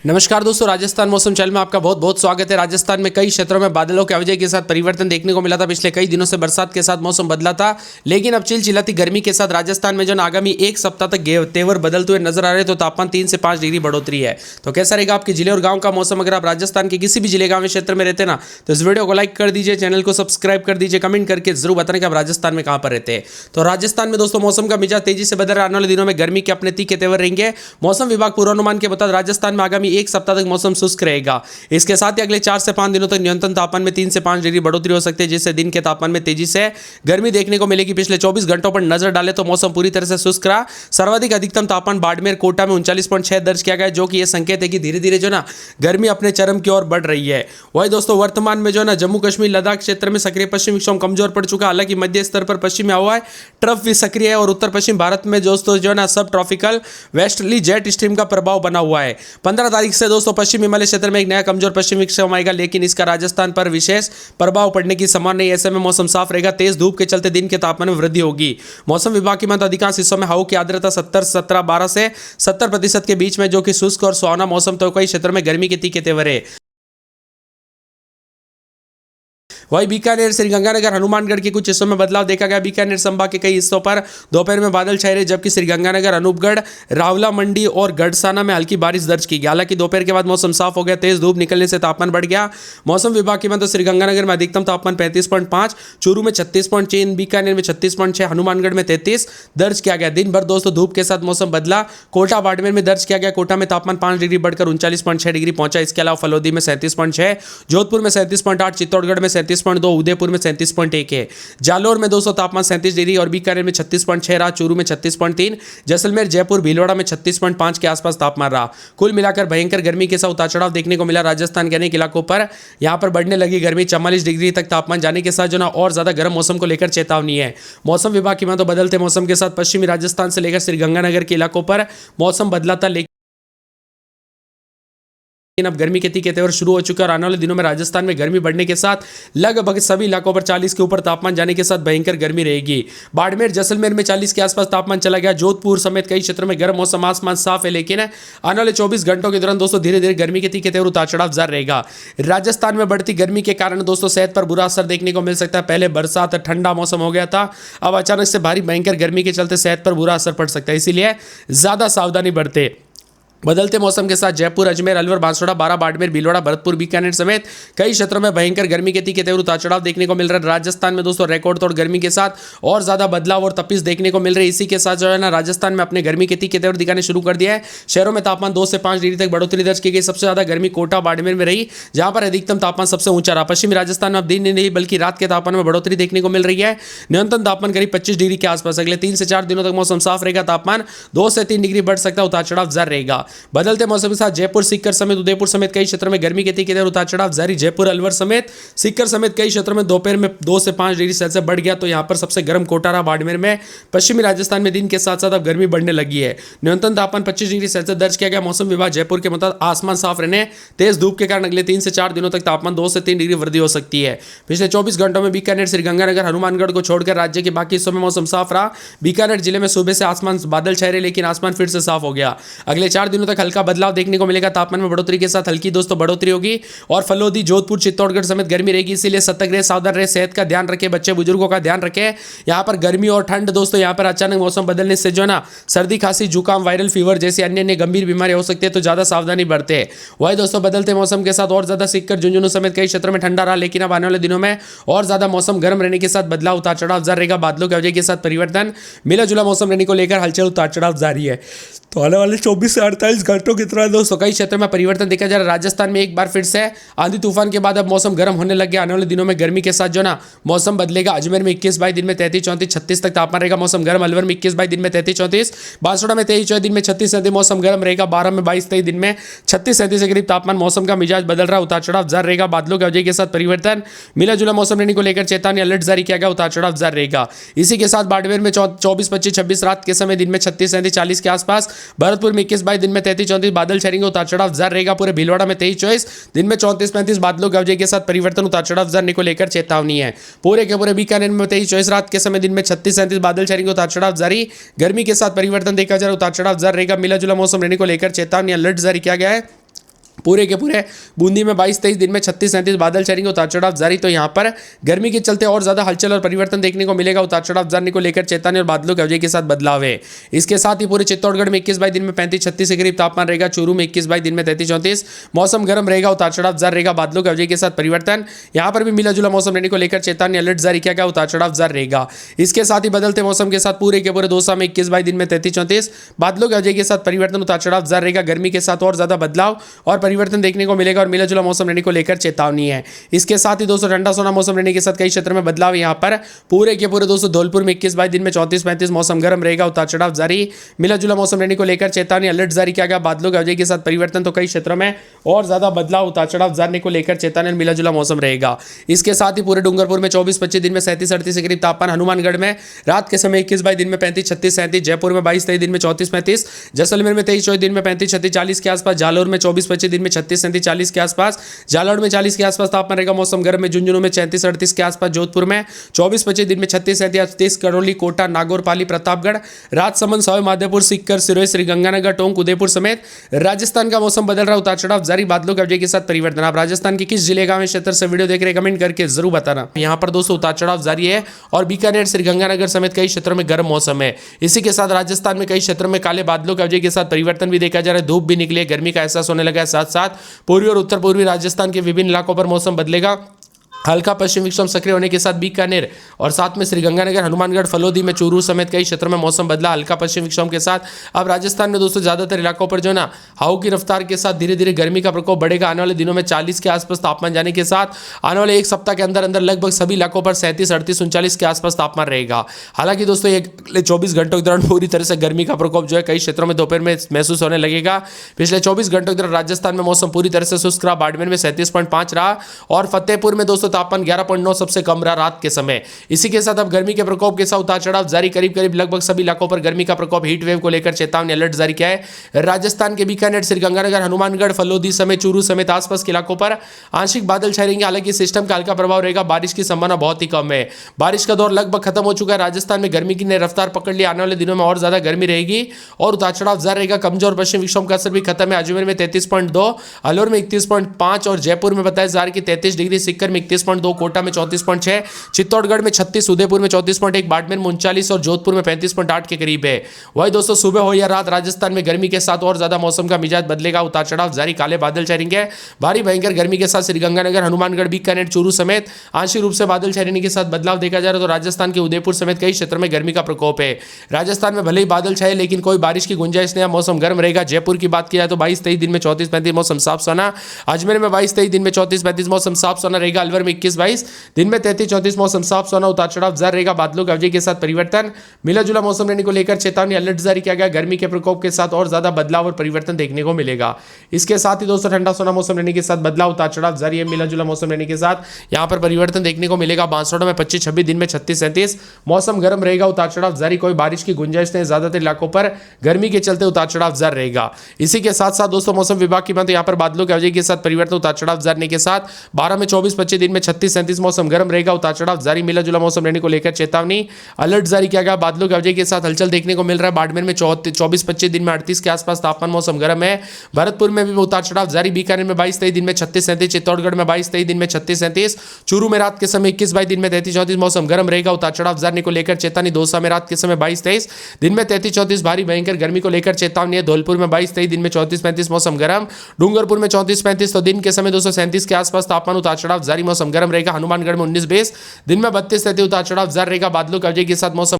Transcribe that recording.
नमस्कार दोस्तों, राजस्थान मौसम चैनल में आपका बहुत बहुत स्वागत है। राजस्थान में कई क्षेत्रों में बादलों के वजह के साथ परिवर्तन देखने को मिला था। पिछले कई दिनों से बरसात के साथ मौसम बदला था, लेकिन अब चिलचिलाती गर्मी के साथ राजस्थान में जो आगामी एक सप्ताह तक तेवर बदलते हुए नजर आ रहे हैं। तो तापमान 3 से 5 डिग्री बढ़ोतरी है। तो कैसा रहेगा आपके जिले और गाँव का मौसम? अगर आप राजस्थान के किसी भी जिले गाँव क्षेत्र में रहते हैं ना, तो इस वीडियो को लाइक कर दीजिए, चैनल को सब्सक्राइब कर दीजिए, कमेंट करके जरूर बताएं कि आप राजस्थान में कहाँ पर रहते हैं। तो राजस्थान में दोस्तों मौसम का मिजाज तेजी से बदल रहा है। आने वाले दिनों में गर्मी के अपने तीखे तेवर रहेंगे। मौसम विभाग पूर्वानुमान के मुताबिक राजस्थान में आगामी एक सप्ताह तक मौसम शुष्क रहेगा। इसके साथ ही अगले 4 से 5 दिनों तक न्यूनतम तापमान में 3 से 5 डिग्री बढ़ोतरी हो सकती है, जिससे दिन के तापमान में तेजी से गर्मी देखने को मिलेगी। पिछले 24 घंटों पर नजर डाले तो मौसम पूरी तरह से शुष्क रहा। सर्वाधिक अधिकतम तापमान बाड़मेर कोटा में 39.6 दर्ज किया गया, जो कि यह संकेत है कि धीरे धीरे जो ना गर्मी अपने चरम की ओर बढ़ रही है। वही दोस्तों वर्तमान में जो ना जम्मू कश्मीर लद्दाख क्षेत्र में सक्रिय पश्चिमी विक्षोभ कमजोर पड़ चुका है। हालांकि मध्य स्तर पर पश्चिमी हवा ट्रफ भी सक्रिय है और उत्तर पश्चिम भारत में दोस्तों जो ना सब ट्रॉपिकल वेस्टर्ली जेट स्ट्रीम का प्रभाव बना हुआ है। 15 तारीख से दोस्तों पश्चिम हिमालय क्षेत्र में एक नया कमजोर पश्चिमी विक्षोभ आएगा, लेकिन इसका राजस्थान पर विशेष प्रभाव पड़ने की संभावना नहीं। ऐसे में मौसम साफ रहेगा। तेज धूप के चलते दिन के तापमान में वृद्धि होगी। मौसम विभाग की मात्रा अधिकांश हिस्सों में हवा की आर्द्रता 12 से 70% के बीच में, जो कि शुष्क और सुहावना मौसम। तो कई क्षेत्रों में गर्मी के तीखे तेवर है। वही बीकानेर, श्रीगंगानगर, हनुमानगढ़ के कुछ हिस्सों में बदलाव देखा गया। बीकानेर संभाग के कई हिस्सों पर दोपहर में बादल छाए रहे, जबकि श्रीगंगानगर, अनूपगढ़, रावला मंडी और गढ़साना में हल्की बारिश दर्ज की गई। हालांकि दोपहर के बाद मौसम साफ हो गया। तेज धूप निकलने से तापमान बढ़ गया। मौसम विभाग की मात्रा श्रीगंगानगर में अधिकतम तापमान 35.5, चूरू में 36.3, बीकानेर में 36.6, हनुमानगढ़ में 33 दर्ज किया गया। दिन भर दोस्तों धूप के साथ मौसम बदला। कोटा बाड़मेर में दर्ज किया गया। कोटा में तापमान 5 डिग्री बढ़कर 39.6 डिग्री पहुंचा। इसके अलावा फलोदी में 37.6, जोधपुर में 37.8, चित्तौड़गढ़ में 37.2, उदयपुर में 37.1 है। जालोर में दोस्तों तापमान 37 डिग्री और बीकानेर में 36.6 रहा। चूरू में 36.3, जैसलमेर, जयपुर, भीलवाड़ा में 36.5 के आसपास तापमान रहा। कुल मिलाकर भयंकर गर्मी के साथ उतार चढ़ाव देखने को मिला। राजस्थान के अनेक इलाकों पर यहां पर बढ़ने लगी गर्मी। 44 डिग्री तक तापमान जाने के साथ जो ना और ज्यादा गर्म मौसम को लेकर चेतावनी है। मौसम विभाग की माने तो बदलते मौसम के साथ पश्चिमी राजस्थान से लेकर श्रीगंगानगर के इलाकों पर मौसम बदला था, लेकिन अब गर्मी के तीखे तेवर शुरू हो चुके हैं और आने वाले दिनों में राजस्थान में गर्मी बढ़ने के साथ लगभग सभी इलाकों पर 40 के ऊपर तापमान जाने के साथ भयंकर गर्मी रहेगी। बाड़मेर, जैसलमेर में 40 के आसपास तापमान चला गया। जोधपुर समेत कई क्षेत्रों में गर्म मौसम, आसमान साफ है, लेकिन आने वाले 24 घंटों के दौरान दोस्तों धीरे धीरे गर्मी के तीखे तेवर उतार चढ़ाव जारी रहेगा। राजस्थान में बढ़ती गर्मी के कारण दोस्तों सेहत पर बुरा असर देखने को मिल सकता है। पहले बरसात ठंडा मौसम हो गया था, अब अचानक से भारी भयंकर गर्मी के चलते सेहत पर बुरा असर पड़ सकता है, इसीलिए ज्यादा सावधानी बरते। बदलते मौसम के साथ जयपुर, अजमेर, अलवर, बांसवाड़ा, बारां, बाड़मेर, भीलवाड़ा, भरतपुर, बीकानेर समेत कई क्षेत्रों में भयंकर गर्मी के तीखे तेवर उतार चढ़ाव देखने को मिल रहा है। राजस्थान में दोस्तों रिकॉर्ड तोड़ गर्मी के साथ और ज्यादा बदलाव और तपिश देखने को मिल रही है। इसी के साथ जो है ना राजस्थान में अपने गर्मी के तीखे तेवर दिखाने शुरू कर दिया है। शहरों में तापमान 2 से 5 डिग्री तक बढ़ोतरी दर्ज की गई। सबसे ज्यादा गर्मी कोटा, बाड़मेर में रही, जहां पर अधिकतम तापमान सबसे ऊंचा रहा। पश्चिमी राजस्थान में अब दिन नहीं बल्कि रात के तापमान में बढ़ोतरी देखने को मिल रही है। न्यूनतम तापमान करीब 25 डिग्री के आसपास। अगले 3 से 4 दिनों तक मौसम साफ रहेगा। तापमान 2 से 3 डिग्री बढ़ सकता है। उतार चढ़ाव जारी रहेगा। बदलते मौसम के साथ जयपुर, सीकर समेत उदयपुर समेत कई क्षेत्रों में गर्मी के तीखे तेवर उतार चढ़ाव जारी। जयपुर, अलवर समेत सीकर समेत कई क्षेत्रों में दोपहर में 2 से 5 डिग्री सेल्सियस बढ़ गया। तो यहां पर सबसे गर्म कोटा रहा बाड़मेर में। पश्चिमी राजस्थान में दिन के साथ साथ अब गर्मी बढ़ने लगी है। न्यूनतम तापमान 25 डिग्री सेल्सियस दर्ज किया गया। मौसम विभाग जयपुर के मुताबिक आसमान साफ रहने, तेज धूप के कारण अगले 3 से 4 दिनों तक तापमान 2 से 3 डिग्री वृद्धि हो सकती है। पिछले 24 घंटों में बीकानेर, श्रीगंगानगर, हनुमानगढ़ को छोड़कर राज्य के बाकी हिस्सों में मौसम साफ रहा। बीकानेर जिले में सुबह से आसमान बादल छाए रहे, लेकिन आसमान फिर से साफ हो गया। अगले 4 दिनों तक हल्का बदलाव देखने को मिलेगा। तापमान में बढ़ोतरी के साथ हल्की दोस्तों बढ़ोतरी होगी और फलोदी, जोधपुर, चित्तौड़गढ़ समेत गर्मी रहेगी। इसीलिए सतर्क रहे, सावधान रहे, सेहत का ध्यान रखें, बच्चे बुजुर्गों का ध्यान रखें। यहां पर गर्मी और ठंड दोस्तों यहां पर अचानक मौसम बदलने से जो ना सर्दी, खांसी, जुकाम, वायरल फीवर जैसी अन्य गंभीर बीमारी हो सकती है, तो ज्यादा सावधानी बरते। वही दोस्तों बदलते मौसम के साथ और ज्यादा सीकर, झुंझुनू समेत कई क्षेत्रों में ठंडा रहा, लेकिन अब आने वाले दिनों में और ज्यादा मौसम गर्म रहने के साथ बदलाव, उतार चढ़ाव जारी रहेगा। बादलों की वजह के साथ परिवर्तन, मिला जुला मौसम रहने को लेकर हलचल, उतार चढ़ाव जारी है। तो आने वाले 24 से 48 घंटों की तरह दोस्तों कई क्षेत्रों में परिवर्तन देखा जा रहा है। राजस्थान में एक बार फिर से आंधी तूफान के बाद अब मौसम गर्म होने लग गया। आने वाले दिनों में गर्मी के साथ जो ना मौसम बदलेगा। अजमेर में 21-22 दिन में 33-34, 36 तक तापमान रहेगा। मौसम गर्म। अलवर में 21-22 दिन में 33-34, बांसवाड़ा में 23-24 दिन में 36-37 मौसम गर्म रहेगा। बारां में 22-23 दिन में 36-37 के करीब तापमान। मौसम का मिजाज बदल रहा, उतार चढ़ाव जारी रहेगा। बादलों की वजह के साथ परिवर्तन, मिला जुला मौसम रहने को लेकर चेतावनी, अलर्ट जारी किया गया। उतार चढ़ाव जारी रहेगा। इसी के साथ बाड़मेर में 24-25-26 रात के समय दिन में 36-37-40 के आसपास। भरतपुर में 21-22 दिन में 33-34 बादल छाएंगे। उतार चढ़ाव जारी रहेगा। पूरे भीलवाड़ा में 23-24 दिन में 34-35 बादलों की वजह के साथ परिवर्तन, उतार चढ़ाव जाने को लेकर चेतावनी है। पूरे के पूरे बीकानेर में 23-24 रात के समय दिन में 36-37 बादल छाएंगे। उतार चढ़ाव जारी। गर्मी के साथ परिवर्तन देखा जा रहा है। उतार चढ़ाव जारी रहेगा। मिला जुला मौसम रहने को लेकर चेतावनी, अलर्ट जारी किया गया है। पूरे के पूरे बूंदी में 22-23, दिन में 36-37 बादल छाएंगे, उतार चढ़ाव जारी। तो यहाँ पर गर्मी के चलते और ज्यादा हलचल और परिवर्तन देखने को मिलेगा। उतार चढ़ाव जाने को लेकर चेतावनी और बादलों के अवजय के साथ बदलाव है। इसके साथ ही पूरे चित्तौड़गढ़ में 21-22 दिन में 35-36 के करीब तापमान रहेगा। चूरू में 21-22 दिन में 33-34 मौसम गर्म रहेगा। उतार चढ़ाव जारी रहेगा। बादलों के अवजय के साथ परिवर्तन, यहाँ पर भी मिला जुला मौसम रहने को लेकर चेतावनी अलर्ट जारी किया गया। उतार चढ़ाव जारी रहेगा। इसके साथ ही बदलते मौसम के साथ पूरे के पूरे दौसा में 21-22 दिन में 33-34 बादलों के अवजय के साथ परिवर्तन। उतार चढ़ाव जारी रहेगा। गर्मी के साथ और ज्यादा बदलाव और परिवर्तन देखने को मिलेगा और मिला जुला मौसम रहने को लेकर चेतावनी है। इसके साथ ही दोस्तों ठंडा सोना मौसम रहने के साथ कई क्षेत्र में बदलाव। यहाँ पर पूरे के पूरे दोस्तों धौलपुर में 21-22 दिन में 34-35 मौसम गर्म रहेगा। उतार चढ़ाव जारी, मिला जुला मौसम रहने को लेकर चेतावनी अलर्ट जारी किया गया। बादलों के अवजय के साथ परिवर्तन, तो कई क्षेत्रों में और ज्यादा बदलाव। उतार चढ़ाव जाने को लेकर चेतावनी मिला जुला मौसम रहेगा। इसके साथ ही पूरे डूंगरपुर में 24-25 दिन में 37-38 के करीब तापमान। हनुमानगढ़ में रात के समय 21-22 दिन में 35-36-37, जयपुर में 22-23 दिन में 34-35, जैसलमेर में 23-24 दिन में 35-36-40 के आसपास, जालौर में 24-25 दिन में 36-37-40 के आसपास, जालौर में 40 के आसपास तापमान रहेगा। मौसम गर्म में झुंझुनू में 37-38 के आसपास, जोधपुर में 24-25 दिन में 36-37-38, करौली, कोटा, नागौर, पाली, प्रतापगढ़, राजसमंद, सवाई माधोपुर, सीकर, सिरोही, श्रीगंगानगर, टोंक, उदयपुर समेत राजस्थान का मौसम बदल रहा। उतार चढ़ाव जारी, बादलों के अवजय के साथ परिवर्तन। आप राजस्थान के किस जिले का क्षेत्र से वीडियो देख रहे हैं कमेंट करके जरूर बताना। यहाँ पर दोस्तों उतार चढ़ाव जारी है और बीकानेर, श्रीगंगानगर समेत कई क्षेत्रों में गर्म मौसम है। इसी के साथ राजस्थान में कई क्षेत्रों में काले बादलों के अवजय के साथ परिवर्तन भी देखा जा रहा है। धूप भी निकली है, गर्मी का एहसास होने लगा है। साथ साथ पूर्वी और उत्तर पूर्वी राजस्थान के विभिन्न इलाकों पर मौसम बदलेगा। हल्का पश्चिम विक्षोभ सक्रिय होने के साथ बीकानेर और साथ में श्रीगंगानगर, हनुमानगढ़, फलोदी में, चूरू समेत कई क्षेत्रों में मौसम बदला हल्का पश्चिम विक्षोभ के साथ। अब राजस्थान में दोस्तों ज्यादातर इलाकों पर जो ना हवाओं की रफ्तार के साथ धीरे धीरे गर्मी का प्रकोप बढ़ेगा। आने वाले दिनों में 40 के आसपास तापमान जाने के साथ आने वाले एक सप्ताह के अंदर अंदर लगभग सभी इलाकों पर 37, 38, 39 के आसपास तापमान रहेगा। हालांकि दोस्तों अगले 24 घंटों के दौरान पूरी तरह से गर्मी का प्रकोप जो है कई क्षेत्रों में दोपहर में महसूस होने लगेगा। पिछले 24 घंटों के दौरान राजस्थान में मौसम पूरी तरह से शुष्क रहा। बाड़मेर में 37.5 रहा और फतेहपुर में दोस्तों तापमान 11.9 सबसे कम रहा रात के समय। इसी के साथ अब गर्मी के प्रकोप के साथ उतार चढ़ाव जारी। करीब करीब लगभग सभी इलाकों पर गर्मी का प्रकोप, हीट वेव को लेकर चेतावनी अलर्ट जारी किया है। राजस्थान के बीकानेर, श्रीगंगानगर, हनुमानगढ़, फलोदी समेत चूरू समेत आसपास के इलाकों पर आंशिक बादल छाए रहेंगे। हालांकि सिस्टम का हल्का प्रभाव रहेगा, बारिश की संभावना बहुत ही कम है। बारिश का दौर लगभग खत्म हो चुका है। राजस्थान में गर्मी की नई रफ्तार पकड़ ली। आने वाले दिनों में और ज्यादा गर्मी रहेगी और उतार चढ़ाव जारी रहेगा। कमजोर पश्चिम विक्षोभ का असर भी खत्म है। अजमेर में 33.2, अलवर में 31.5 और जयपुर में बताया जा रहा है कि 33 डिग्री, सीकर में 31.2, कोटा में 34.6, चित्तौड़गढ़ में 36, उदयपुर में 34.1, बाड़मेर में 39 और जोधपुर में 35.8 के करीब है। वही दोस्तों सुबह हो या रात राजस्थान में गर्मी के साथ और ज्यादा मौसम का मिजाज बदलेगा। उतार चढ़ाव जारी, काले बादल छाएंगे। भारी भयंकर गर्मी के साथ श्रीगंगानगर, हनुमानगढ़, बीकानेर, चूरू समेत आंशिक रूप से बादल छाने के साथ बदलाव देखा जा रहा है। तो राजस्थान के उदयपुर समेत कई क्षेत्रों में गर्मी का प्रकोप है। राजस्थान में भले ही बादल छाए लेकिन कोई बारिश की गुंजाइश नहीं, मौसम गर्म रहेगा। जयपुर की बात की जाए तो 22-23 दिन में 34-35 मौसम साफ सोना। अजमेर में 22-23 दिन में 34-35 मौसम साफ सोना रहेगा। अलवर में 21-22 दिन में 33-34 मौसम साफ सोना। उतार चढ़ाव जारी रहेगा। बादलों के अवजय के साथ परिवर्तन, मिला जुला मौसम रहने को लेकर चेतावनी अलर्ट जारी किया गया। गर्मी के प्रकोप के साथ और ज्यादा बदलाव और परिवर्तन देखने को मिलेगा। इसके साथ ही दोस्तों ठंडा सोना मौसम रहने के साथ बदलाव, उतार चढ़ाव जारी है। मिला जुला मौसम रहने के साथ यहाँ पर परिवर्तन देखने को मिलेगा। बांसवाड़ा में 25-26 दिन में 36-37 मौसम गर्म रहेगा। उतार चढ़ाव जारी, कोई बारिश की गुंजाइश नहीं। ज्यादातर इलाकों पर गर्मी के चलते उतार चढ़ाव जारी रहेगा। इसी के साथ साथ दोस्तों मौसम विभाग की बात, यहाँ पर बादलों के अवजय के साथ परिवर्तन, उतार चढ़ाव जारी के साथ 12 में 24-25 दिन में 36-37 मौसम गर्म रहेगा। उतार चढ़ाव जारी, मिला जुला मौसम रहने को लेकर चेतावनी अलर्ट जारी किया गया। बादलों के अवजय के साथ हलचल देखने को मिल रहा है। बाड़मेर में 24-25 दिन में 38 के आसपास तापमान, मौसम गर्म है। भरतपुर में भी उतार चढ़ाव जारी। बीकानेर में 22-23 दिन में 36-37, चित्तौड़गढ़ में 22-23 दिन में 36-37, चूरू में रात के समय 21-22 दिन में 33-34 मौसम गर्म रहेगा। उतार चढ़ाव जारी को लेकर चेतावनी। दौसा में रात के समय 22-23 दिन में 33-34 भारी भयंकर गर्मी को लेकर चेतावनी है। धौलपुर में 22-23 दिन में 34-35 मौसम गर्म। डूंगरपुर में 34-35 तो दिन के समय 237 के आसपास तापमान, उतार चढ़ाव जारी, मौसम गर्म रहेगा। हनुमानगढ़ में 19-20 दिन में 32-33 उतार चढ़ाव जारी रहेगा। बादलों के अवजय के साथ मौसम